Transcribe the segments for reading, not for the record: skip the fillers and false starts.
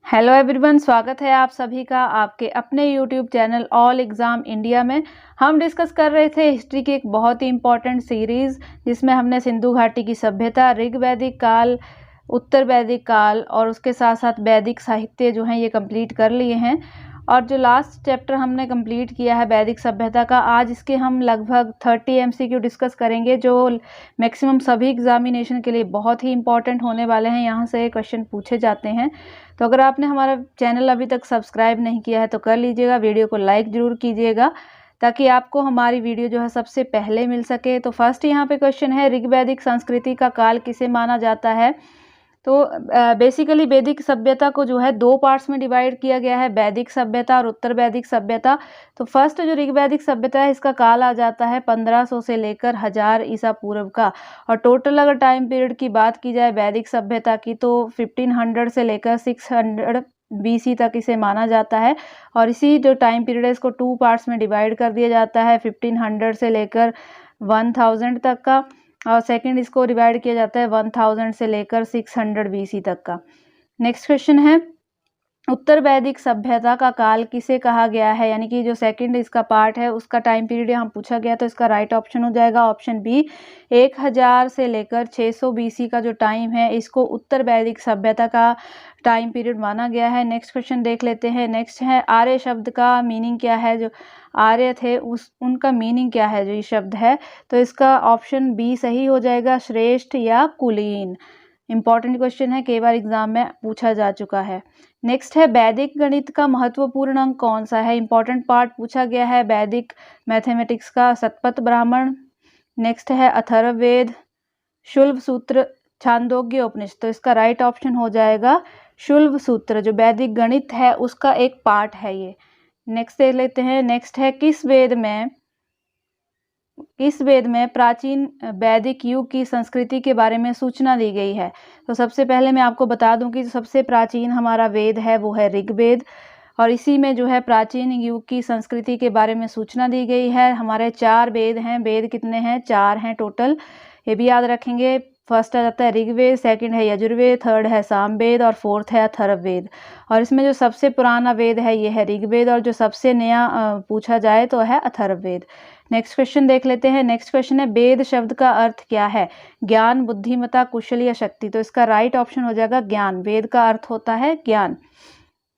Hello everyone, स्वागत है आप सभी का आपके अपने YouTube channel all exam India में। हम डिस्कस कर रहे थे हिस्ट्री की एक बहुत ही इम्पॉर्टेंट सीरीज़, जिसमें हमने सिंधु घाटी की सभ्यता, ऋग वैदिक काल, उत्तर वैदिक काल और उसके साथ साथ वैदिक साहित्य जो हैं ये कंप्लीट कर लिए हैं। और जो लास्ट चैप्टर हमने कंप्लीट किया है वैदिक सभ्यता का, आज इसके हम लगभग 30 MCQ डिस्कस करेंगे, जो मैक्सिमम सभी एग्जामिनेशन के लिए बहुत ही इंपॉर्टेंट होने वाले हैं। यहाँ से क्वेश्चन पूछे जाते हैं। तो अगर आपने हमारा चैनल अभी तक सब्सक्राइब नहीं किया है तो कर लीजिएगा, वीडियो को लाइक ज़रूर कीजिएगा ताकि आपको हमारी वीडियो जो है सबसे पहले मिल सके। तो फर्स्ट यहाँ पे क्वेश्चन है, ऋग वैदिक संस्कृति का काल किसे माना जाता है। तो बेसिकली वैदिक सभ्यता को जो है दो पार्ट्स में डिवाइड किया गया है, वैदिक सभ्यता और उत्तर वैदिक सभ्यता। तो फर्स्ट जो ऋग वैदिक सभ्यता है, इसका काल आ जाता है 1500 से लेकर 1000 ईसा पूर्व का। और टोटल अगर टाइम पीरियड की बात की जाए वैदिक सभ्यता की, तो 1500 से लेकर 600 BC तक इसे माना जाता है। और इसी जो टाइम पीरियड है इसको टू पार्ट्स में डिवाइड कर दिया जाता है, 1500 से लेकर 1000 तक का, और सेकंड इसको डिवाइड किया जाता है 1000 से लेकर 600 BC तक का। नेक्स्ट क्वेश्चन है, उत्तर वैदिक सभ्यता का काल किसे कहा गया है, यानी कि जो सेकंड इसका पार्ट है उसका टाइम पीरियड यहाँ पूछा गया। तो इसका राइट ऑप्शन हो जाएगा ऑप्शन बी, 1000 से लेकर 600 BC का जो टाइम है इसको उत्तर वैदिक सभ्यता का टाइम पीरियड माना गया है। नेक्स्ट क्वेश्चन देख लेते हैं। नेक्स्ट है, आर्य शब्द का मीनिंग क्या है। जो आर्य थे उनका मीनिंग क्या है जो ये शब्द है। तो इसका ऑप्शन बी सही हो जाएगा, श्रेष्ठ या कुलीन। इंपॉर्टेंट क्वेश्चन है, कई बार एग्जाम में पूछा जा चुका है। नेक्स्ट है, वैदिक गणित का महत्वपूर्ण अंक कौन सा है। इंपॉर्टेंट पार्ट पूछा गया है वैदिक मैथमेटिक्स का, शतपथ ब्राह्मण। नेक्स्ट है अथर्ववेद, शुल्ब सूत्र, छांदोग्य उपनिषद। तो इसका राइट ऑप्शन हो जाएगा शुल्ब सूत्र, जो वैदिक गणित है उसका एक पार्ट है ये। नेक्स्ट देख लेते हैं। नेक्स्ट है, किस वेद में प्राचीन वैदिक युग की संस्कृति के बारे में सूचना दी गई है। तो सबसे पहले मैं आपको बता दूं कि सबसे प्राचीन हमारा वेद है वो है ऋग्वेद, और इसी में जो है प्राचीन युग की संस्कृति के बारे में सूचना दी गई है। हमारे 4 वेद हैं। वेद कितने हैं? 4 हैं टोटल, ये भी याद रखेंगे। फर्स्ट आ जाता है ऋग्वेद, सेकंड है यजुर्वेद, थर्ड है सामवेद और फोर्थ है अथर्ववेद। और इसमें जो सबसे पुराना वेद है ये है ऋग्वेद, और जो सबसे नया पूछा जाए तो है अथर्ववेद। नेक्स्ट क्वेश्चन देख लेते हैं। नेक्स्ट क्वेश्चन है, वेद शब्द का अर्थ क्या है। ज्ञान, बुद्धिमत्ता, कुशल या शक्ति। तो इसका राइट ऑप्शन हो जाएगा ज्ञान। वेद का अर्थ होता है ज्ञान।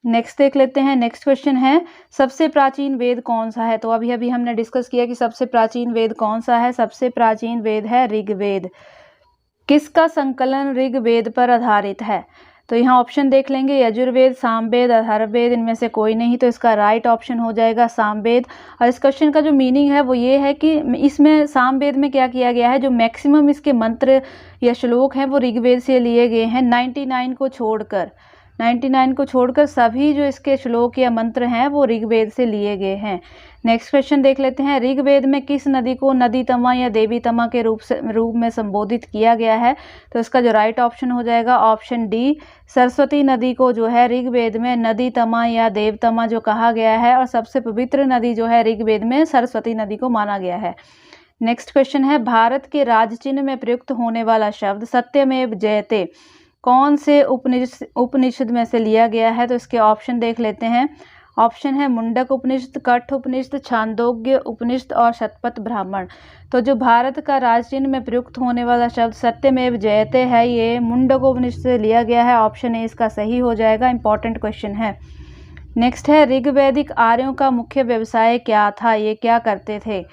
नेक्स्ट देख लेते हैं। नेक्स्ट क्वेश्चन है, सबसे प्राचीन वेद कौन सा है। तो अभी अभी हमने डिस्कस किया कि सबसे प्राचीन वेद कौन सा है। सबसे प्राचीन वेद है ऋग्वेद। किसका संकलन ऋग्वेद पर आधारित है। तो यहाँ ऑप्शन देख लेंगे, यजुर्वेद, सामवेद, अथर्ववेद, इनमें से कोई नहीं। तो इसका राइट ऑप्शन हो जाएगा सामवेद। और इस क्वेश्चन का जो मीनिंग है वो ये है कि इसमें सामवेद में क्या किया गया है, जो मैक्सिमम इसके मंत्र या श्लोक हैं वो ऋग्वेद से लिए गए हैं। 99 को छोड़कर सभी जो इसके श्लोक या मंत्र हैं वो ऋग्वेद से लिए गए हैं। नेक्स्ट क्वेश्चन देख लेते हैं। ऋग्वेद में किस नदी को नदी तमा या देवी तमा के रूप में संबोधित किया गया है। तो इसका जो राइट ऑप्शन हो जाएगा ऑप्शन डी, सरस्वती नदी को जो है ऋग्वेद में नदी तमा या देवतमा जो कहा गया है, और सबसे पवित्र नदी जो है ऋग्वेद में सरस्वती नदी को माना गया है। नेक्स्ट क्वेश्चन है, भारत के राज चिन्ह में प्रयुक्त होने वाला शब्द सत्यमेव जयते कौन से उपनिषद में से लिया गया है। तो इसके ऑप्शन देख लेते हैं। ऑप्शन है मुंडक उपनिषद, कठ उपनिषद, छांदोग्य उपनिषद और शतपथ ब्राह्मण। तो जो भारत का राज चिन्ह में प्रयुक्त होने वाला शब्द सत्यमेव जयते है, ये मुंडक उपनिषद से लिया गया है। ऑप्शन ए इसका सही हो जाएगा। इंपॉर्टेंट क्वेश्चन है। नेक्स्ट है, ऋग्वैदिक आर्यों का मुख्य व्यवसाय क्या था, ये क्या करते थे।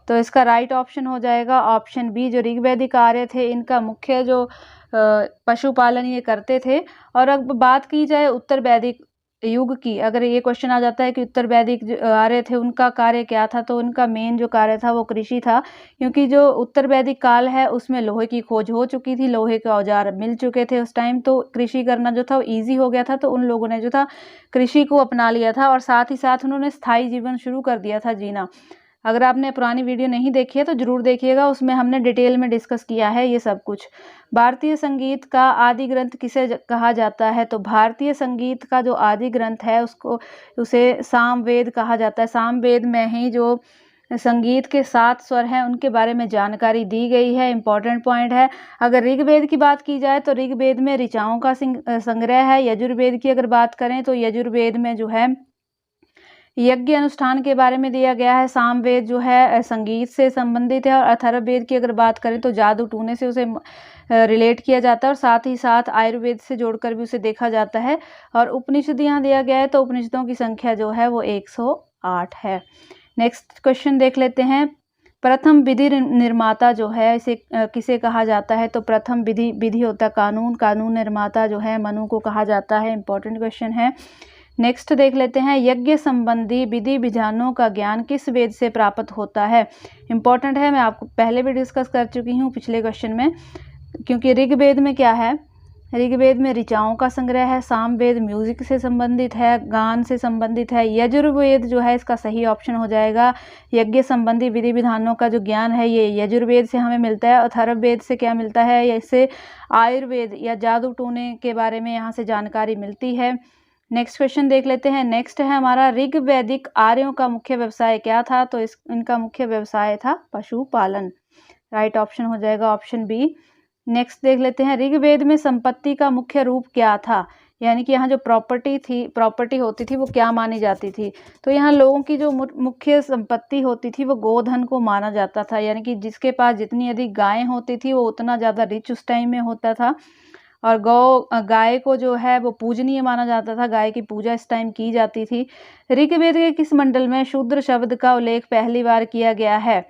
तो इसका राइट ऑप्शन हो जाएगा ऑप्शन बी, जो ऋग्वैदिक आर्य थे इनका मुख्य जो पशुपालन ये करते थे। और अब बात की जाए उत्तर वैदिक युग की, अगर ये क्वेश्चन आ जाता है कि उत्तर वैदिक आर्य थे उनका कार्य क्या था, तो उनका मेन जो कार्य था वो कृषि था। क्योंकि जो उत्तर वैदिक काल है उसमें लोहे की खोज हो चुकी थी, लोहे के औजार मिल चुके थे उस टाइम, तो कृषि करना जो था वो ईजी हो गया था। तो उन लोगों ने जो था कृषि को अपना लिया था, और साथ ही साथ उन्होंने स्थायी जीवन शुरू कर दिया था जीना। अगर आपने पुरानी वीडियो नहीं देखी है तो जरूर देखिएगा, उसमें हमने डिटेल में डिस्कस किया है ये सब कुछ। भारतीय संगीत का आदि ग्रंथ किसे कहा जाता है। तो भारतीय संगीत का जो आदि ग्रंथ है उसे सामवेद कहा जाता है। सामवेद में ही जो संगीत के 7 स्वर हैं उनके बारे में जानकारी दी गई है, इंपॉर्टेंट पॉइंट है। अगर ऋग्वेद की बात की जाए तो ऋग्वेद में ऋचाओं का संग्रह है। यजुर्वेद की अगर बात करें तो यजुर्वेद में जो है यज्ञ अनुष्ठान के बारे में दिया गया है। सामवेद जो है संगीत से संबंधित है और अथर्ववेद की अगर बात करें तो जादू टूने से उसे रिलेट किया जाता है और साथ ही साथ आयुर्वेद से जोड़कर भी उसे देखा जाता है। और उपनिषद यहाँ दिया गया है तो उपनिषदों की संख्या जो है वो 108 है। नेक्स्ट क्वेश्चन देख लेते हैं। प्रथम विधि निर्माता जो है इसे किसे कहा जाता है? तो प्रथम विधि होता है कानून निर्माता जो है मनु को कहा जाता है। इंपॉर्टेंट क्वेश्चन है। नेक्स्ट देख लेते हैं। यज्ञ संबंधी विधि विधानों का ज्ञान किस वेद से प्राप्त होता है? इंपॉर्टेंट है, मैं आपको पहले भी डिस्कस कर चुकी हूँ पिछले क्वेश्चन में, क्योंकि ऋग्वेद में क्या है, ऋग्वेद में ऋचाओं का संग्रह है, सामवेद म्यूजिक से संबंधित है, गान से संबंधित है, यजुर्वेद जो है इसका सही ऑप्शन हो जाएगा। यज्ञ संबंधी विधि विधानों का जो ज्ञान है ये यजुर्वेद से हमें मिलता है। अथर्ववेद से क्या मिलता है? इससे आयुर्वेद या जादू टूने के बारे में यहाँ से जानकारी मिलती है। नेक्स्ट क्वेश्चन देख लेते हैं। नेक्स्ट है हमारा, ऋग्वैदिक आर्यों का मुख्य व्यवसाय क्या था? तो इनका मुख्य व्यवसाय था पशुपालन। राइट ऑप्शन हो जाएगा ऑप्शन बी। नेक्स्ट देख लेते हैं। ऋग्वेद में संपत्ति का मुख्य रूप क्या था? यानी कि यहाँ जो प्रॉपर्टी होती थी वो क्या मानी जाती थी? तो यहाँ लोगों की जो मुख्य संपत्ति होती थी वो गोधन को माना जाता था। यानी कि जिसके पास जितनी अधिक गायें होती थी वो उतना ज़्यादा रिच उस टाइम में होता था। और गाय को जो है वो पूजनीय माना जाता था, गाय की पूजा इस टाइम की जाती थी। ऋग्वेद के किस मंडल में शूद्र शब्द का उल्लेख पहली बार किया गया है?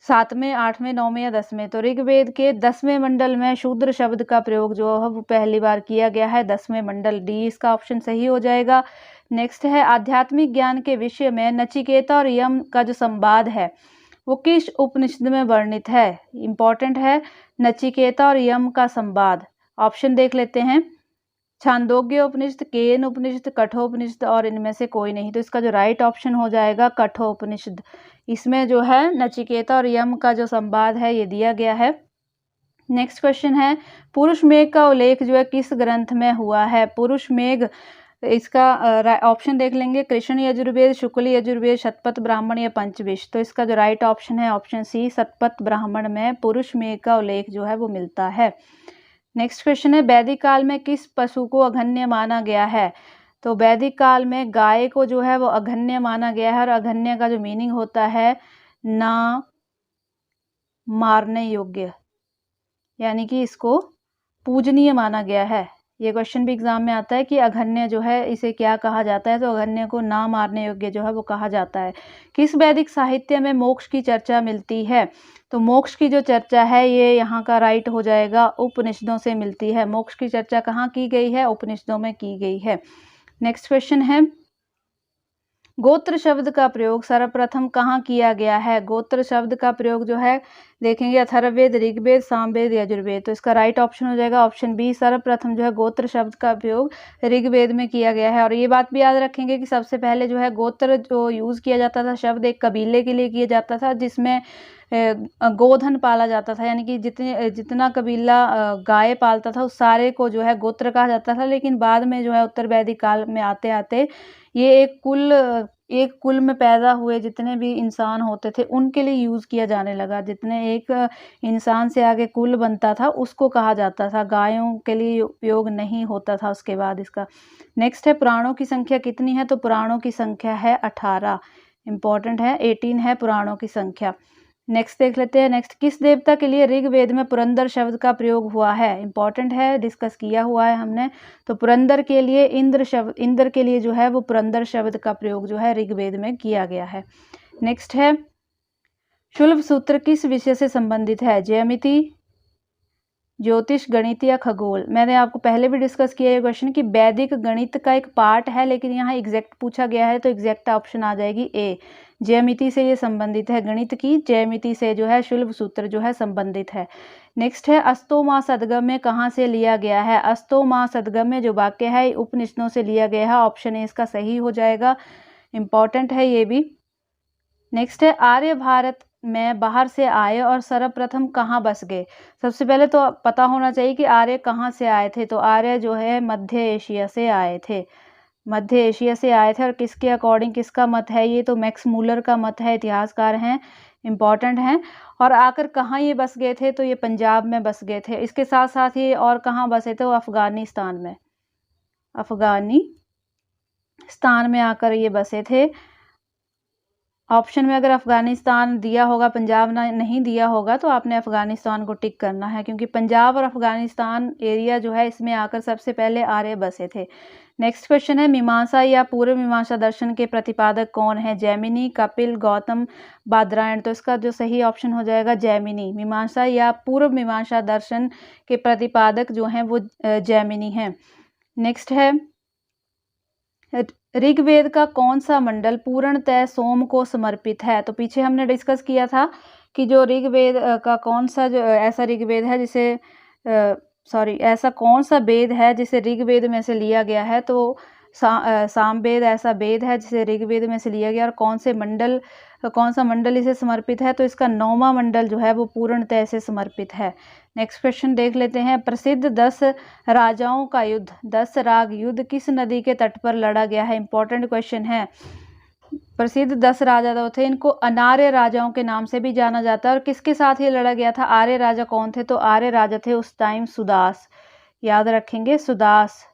7वें, 8वें, 9वें या 10वें? तो ऋग्वेद के 10वें मंडल में शूद्र शब्द का प्रयोग जो है वो पहली बार किया गया है, 10वें मंडल, डी इसका ऑप्शन सही हो जाएगा। नेक्स्ट है, आध्यात्मिक ज्ञान के विषय में नचिकेता और यम का जो संवाद है वो किस उपनिषद में वर्णित है? इंपॉर्टेंट है, नचिकेता और यम का संवाद। ऑप्शन देख लेते हैं। छांदोग्य उपनिषद, केन उपनिषद, कठोपनिषद और इनमें से कोई नहीं। तो इसका जो राइट ऑप्शन हो जाएगा कठोपनिषद। इसमें जो है नचिकेता और यम का जो संवाद है ये दिया गया है। नेक्स्ट क्वेश्चन है, पुरुष मेघ का उल्लेख जो है किस ग्रंथ में हुआ है? पुरुष मेघ, इसका ऑप्शन देख लेंगे। कृष्ण यजुर्वेद, शुक्ल यजुर्वेद, शतपथ ब्राह्मण या पंचविश? तो इसका जो राइट ऑप्शन है ऑप्शन सी, शतपथ ब्राह्मण में पुरुष मेघ का उल्लेख जो है वो मिलता है। नेक्स्ट क्वेश्चन है, वैदिक काल में किस पशु को अघन्य माना गया है? तो वैदिक काल में गाय को जो है वो अघन्य माना गया है और अघन्य का जो मीनिंग होता है ना मारने योग्य, यानी कि इसको पूजनीय माना गया है। ये क्वेश्चन भी एग्जाम में आता है कि अघन्य जो है इसे क्या कहा जाता है? तो अघन्य को ना मारने योग्य जो है वो कहा जाता है। किस वैदिक साहित्य में मोक्ष की चर्चा मिलती है? तो मोक्ष की जो चर्चा है ये यहाँ का राइट हो जाएगा, उपनिषदों से मिलती है। मोक्ष की चर्चा कहाँ की गई है? उपनिषदों में की गई है। नेक्स्ट क्वेश्चन है, गोत्र शब्द का प्रयोग सर्वप्रथम कहाँ किया गया है? गोत्र शब्द का प्रयोग जो है देखेंगे अथर्ववेद, ऋग्वेद, सामवेद, यजुर्वेद। तो इसका राइट ऑप्शन हो जाएगा ऑप्शन बी, सर्वप्रथम जो है गोत्र शब्द का प्रयोग ऋग्वेद में किया गया है। और ये बात भी याद रखेंगे कि सबसे पहले जो है गोत्र जो यूज़ किया जाता था शब्द एक कबीले के लिए किया जाता था जिसमें गोधन पाला जाता था। यानी कि जितना कबीला गाय पालता था उस सारे को जो है गोत्र कहा जाता था। लेकिन बाद में जो है उत्तर वैदिक काल में आते आते ये एक कुल में पैदा हुए जितने भी इंसान होते थे उनके लिए यूज़ किया जाने लगा। जितने एक इंसान से आगे कुल बनता था उसको कहा जाता था, गायों के लिए उपयोग नहीं होता था उसके बाद इसका। नेक्स्ट है, पुराणों की संख्या कितनी है? तो पुराणों की संख्या है 18। इंपॉर्टेंट है, 18 है पुराणों की संख्या। नेक्स्ट देख लेते हैं। नेक्स्ट, किस देवता के लिए ऋग्वेद में पुरंदर शब्द का प्रयोग हुआ है? इंपॉर्टेंट है, डिस्कस किया हुआ है हमने। तो पुरंदर के लिए इंद्र के लिए जो है वो पुरंदर शब्द का प्रयोग जो है ऋग्वेद में किया गया है। नेक्स्ट है, शुल्ब सूत्र किस विषय से संबंधित है? ज्यामिति, ज्योतिष, गणित या खगोल? मैंने आपको पहले भी डिस्कस किया ये क्वेश्चन कि वैदिक गणित का एक पार्ट है, लेकिन यहाँ एग्जैक्ट पूछा गया है तो एग्जैक्ट ऑप्शन आ जाएगी ए, ज्यामिति से ये संबंधित है। गणित की ज्यामिति से जो है शुल्ब सूत्र जो है संबंधित है। नेक्स्ट है, अस्तो माँ सदगम्य कहाँ से लिया गया है? अस्तो माँ सदगम्य जो वाक्य है उपनिषदों से लिया गया है। ऑप्शन ए इसका सही हो जाएगा, इंपॉर्टेंट है ये भी। नेक्स्ट है, आर्य भारत में बाहर से आए और सर्वप्रथम कहाँ बस गए? सबसे पहले तो पता होना चाहिए कि आर्य कहाँ से आए थे। तो आर्य जो है मध्य एशिया से आए थे, मध्य एशिया से आए थे और किसके अकॉर्डिंग, किसका मत है ये, तो मैक्स मूलर का मत है, इतिहासकार हैं, इम्पॉर्टेंट हैं। और आकर कहाँ ये बस गए थे, तो ये पंजाब में बस गए थे। इसके साथ साथ ये और कहाँ बसे थे, वो अफगानिस्तान में, अफगानिस्तान में आकर ये बसे थे। ऑप्शन में अगर अफगानिस्तान दिया होगा, पंजाब नहीं दिया होगा, तो आपने अफगानिस्तान को टिक करना है, क्योंकि पंजाब और अफगानिस्तान एरिया जो है इसमें आकर सबसे पहले आर्य बसे थे। नेक्स्ट क्वेश्चन है, मीमांसा या पूर्व मीमांसा दर्शन के प्रतिपादक कौन है? जैमिनी, कपिल, गौतम, बादरायण। तो इसका जो सही ऑप्शन हो जाएगा जैमिनी। मीमांसा या पूर्व मीमांसा दर्शन के प्रतिपादक जो हैं वो जैमिनी हैं। नेक्स्ट है, ऋग्वेद का कौन सा मंडल पूर्णतः सोम को समर्पित है? तो पीछे हमने डिस्कस किया था कि जो ऋग्वेद का कौन सा जो ऐसा ऋग्वेद है जिसे ऐसा कौन सा वेद है जिसे ऋग्वेद में से लिया गया है? तो सामवेद ऐसा वेद है जिसे ऋग्वेद में से लिया गया। और कौन सा मंडल इसे समर्पित है? तो इसका 9वां मंडल जो है वो पूर्णतः से समर्पित है। नेक्स्ट क्वेश्चन देख लेते हैं, प्रसिद्ध 10 राजाओं का युद्ध, 10 राग युद्ध किस नदी के तट पर लड़ा गया है? इंपॉर्टेंट क्वेश्चन है। प्रसिद्ध 10 राजा तो थे, इनको अनार्य राजाओं के नाम से भी जाना जाता है। और किसके साथ ये लड़ा गया था? आर्य राजा कौन थे? तो आर्य राजा थे उस टाइम सुदास, याद रखेंगे, सुदास।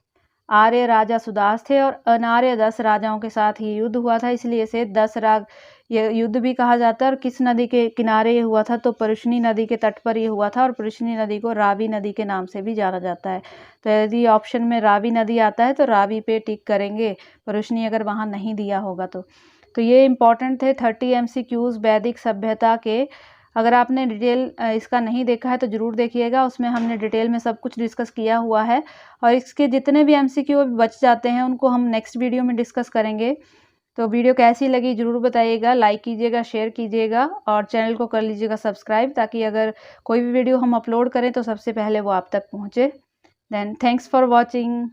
आर्य राजा सुदास थे और अनार्य 10 राजाओं के साथ ये युद्ध हुआ था, इसलिए इसे 10 राग ये युद्ध भी कहा जाता है। और किस नदी के किनारे ये हुआ था? तो परुष्णी नदी के तट पर ये हुआ था। और परुष्णी नदी को रावी नदी के नाम से भी जाना जाता है। तो यदि ऑप्शन में रावी नदी आता है तो रावी पे टिक करेंगे, परुष्णी अगर वहाँ नहीं दिया होगा तो ये इंपॉर्टेंट थे 30 MCQs वैदिक सभ्यता के। अगर आपने डिटेल इसका नहीं देखा है तो ज़रूर देखिएगा, उसमें हमने डिटेल में सब कुछ डिस्कस किया हुआ है। और इसके जितने भी MCQ बच जाते हैं उनको हम नेक्स्ट वीडियो में डिस्कस करेंगे। तो वीडियो कैसी लगी ज़रूर बताइएगा, लाइक कीजिएगा, शेयर कीजिएगा और चैनल को कर लीजिएगा सब्सक्राइब, ताकि अगर कोई भी वीडियो हम अपलोड करें तो सबसे पहले वो आप तक पहुँचे। Then thanks for watching.